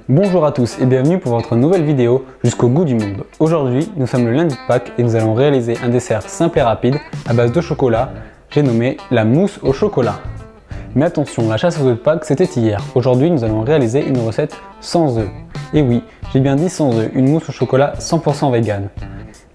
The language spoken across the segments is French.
Bonjour à tous et bienvenue pour votre nouvelle vidéo Jusqu'au goût du monde. Aujourd'hui, nous sommes le lundi de Pâques et nous allons réaliser un dessert simple et rapide à base de chocolat. J'ai nommé la mousse au chocolat. Mais attention, la chasse aux œufs de Pâques c'était hier. Aujourd'hui, nous allons réaliser une recette sans œufs. Et oui, j'ai bien dit sans œufs, une mousse au chocolat 100% vegan.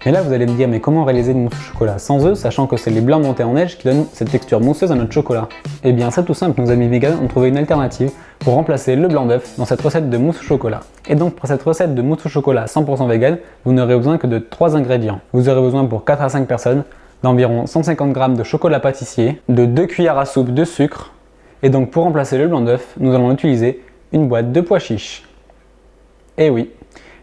Mais là vous allez me dire, mais comment réaliser une mousse au chocolat sans œufs, sachant que c'est les blancs montés en neige qui donnent cette texture mousseuse à notre chocolat? Eh bien c'est tout simple, nos amis véganes ont trouvé une alternative pour remplacer le blanc d'œuf dans cette recette de mousse au chocolat. Et donc pour cette recette de mousse au chocolat 100% vegan, vous n'aurez besoin que de 3 ingrédients. Vous aurez besoin pour 4 à 5 personnes d'environ 150 g de chocolat pâtissier, de 2 cuillères à soupe de sucre, et donc pour remplacer le blanc d'œuf, nous allons utiliser une boîte de pois chiches. Et oui.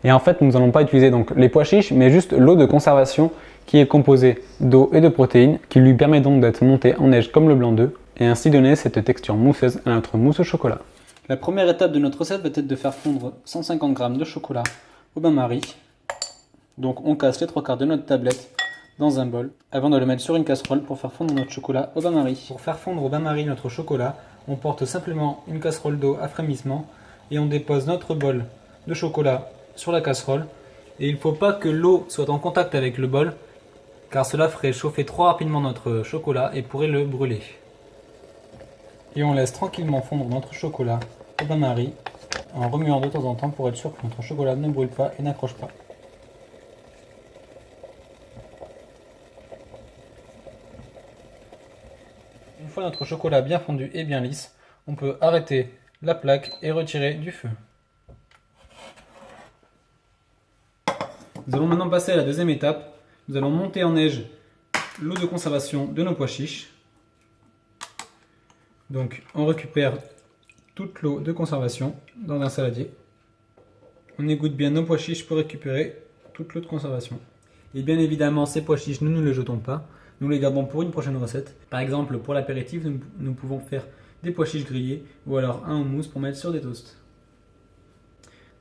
Et en fait, nous n'allons pas utiliser donc les pois chiches, mais juste l'eau de conservation qui est composée d'eau et de protéines, qui lui permet donc d'être montée en neige comme le blanc d'œuf, et ainsi donner cette texture mousseuse à notre mousse au chocolat. La première étape de notre recette va être de faire fondre 150 g de chocolat au bain-marie. Donc on casse les 3/4 de notre tablette dans un bol, avant de le mettre sur une casserole pour faire fondre notre chocolat au bain-marie. Pour faire fondre au bain-marie notre chocolat, on porte simplement une casserole d'eau à frémissement, et on dépose notre bol de chocolat sur la casserole, et il ne faut pas que l'eau soit en contact avec le bol car cela ferait chauffer trop rapidement notre chocolat et pourrait le brûler. Et on laisse tranquillement fondre notre chocolat au bain-marie en remuant de temps en temps pour être sûr que notre chocolat ne brûle pas et n'accroche pas. Une fois notre chocolat bien fondu et bien lisse, on peut arrêter la plaque et retirer du feu. Nous allons maintenant passer à la deuxième étape. Nous allons monter en neige l'eau de conservation de nos pois chiches. Donc on récupère toute l'eau de conservation dans un saladier. On égoutte bien nos pois chiches pour récupérer toute l'eau de conservation. Et bien évidemment, ces pois chiches, nous ne les jetons pas. Nous les gardons pour une prochaine recette. Par exemple, pour l'apéritif, nous pouvons faire des pois chiches grillés ou alors un en mousse pour mettre sur des toasts.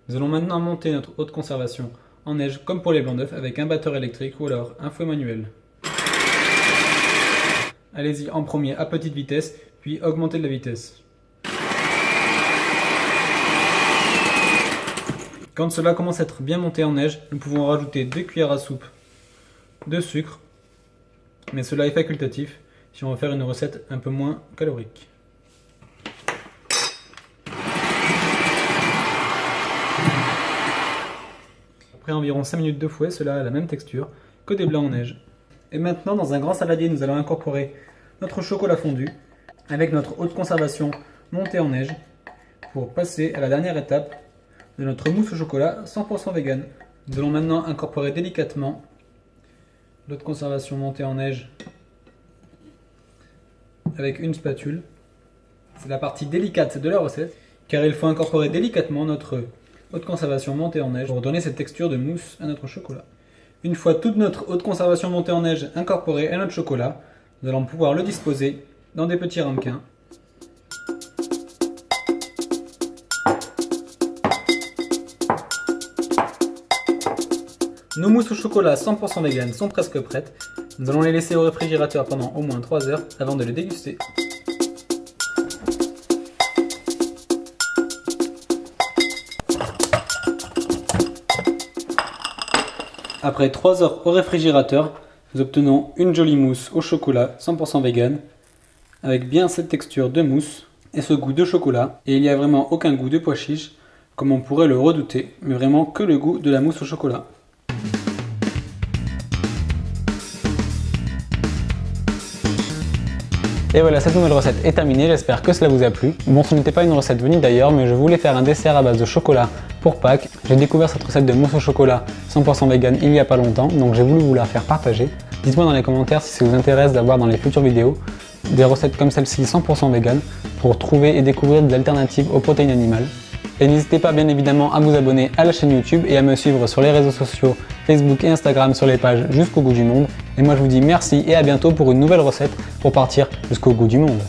Nous allons maintenant monter notre eau de conservation en neige comme pour les blancs d'œufs avec un batteur électrique ou alors un fouet manuel. Allez-y en premier à petite vitesse, puis augmentez de la vitesse. Quand cela commence à être bien monté en neige, nous pouvons rajouter 2 cuillères à soupe de sucre, mais cela est facultatif si on veut faire une recette un peu moins calorique. Après environ 5 minutes de fouet, cela a la même texture que des blancs en neige. Et maintenant, dans un grand saladier, nous allons incorporer notre chocolat fondu avec notre eau de conservation montée en neige pour passer à la dernière étape de notre mousse au chocolat 100% vegan. Nous allons maintenant incorporer délicatement l'eau de conservation montée en neige avec une spatule. C'est la partie délicate de la recette, car il faut incorporer délicatement notre eau de conservation montée en neige pour donner cette texture de mousse à notre chocolat. Une fois toute notre eau de conservation montée en neige incorporée à notre chocolat, nous allons pouvoir le disposer dans des petits ramequins. Nos mousses au chocolat 100% vegan sont presque prêtes. Nous allons les laisser au réfrigérateur pendant au moins 3 heures avant de les déguster. Après 3 heures au réfrigérateur, nous obtenons une jolie mousse au chocolat 100% vegan avec bien cette texture de mousse et ce goût de chocolat. Et il n'y a vraiment aucun goût de pois chiche comme on pourrait le redouter, mais vraiment que le goût de la mousse au chocolat. Et voilà, cette nouvelle recette est terminée, j'espère que cela vous a plu. Bon, ce n'était pas une recette venue d'ailleurs, mais je voulais faire un dessert à base de chocolat pour Pâques. J'ai découvert cette recette de mousse au chocolat 100% vegan il n'y a pas longtemps, donc j'ai voulu vous la faire partager. Dites-moi dans les commentaires si ça vous intéresse d'avoir dans les futures vidéos des recettes comme celle-ci 100% vegan pour trouver et découvrir des alternatives aux protéines animales. Et n'hésitez pas bien évidemment à vous abonner à la chaîne YouTube et à me suivre sur les réseaux sociaux Facebook et Instagram sur les pages Jusqu'au goût du monde. Et moi je vous dis merci et à bientôt pour une nouvelle recette pour partir jusqu'au goût du monde.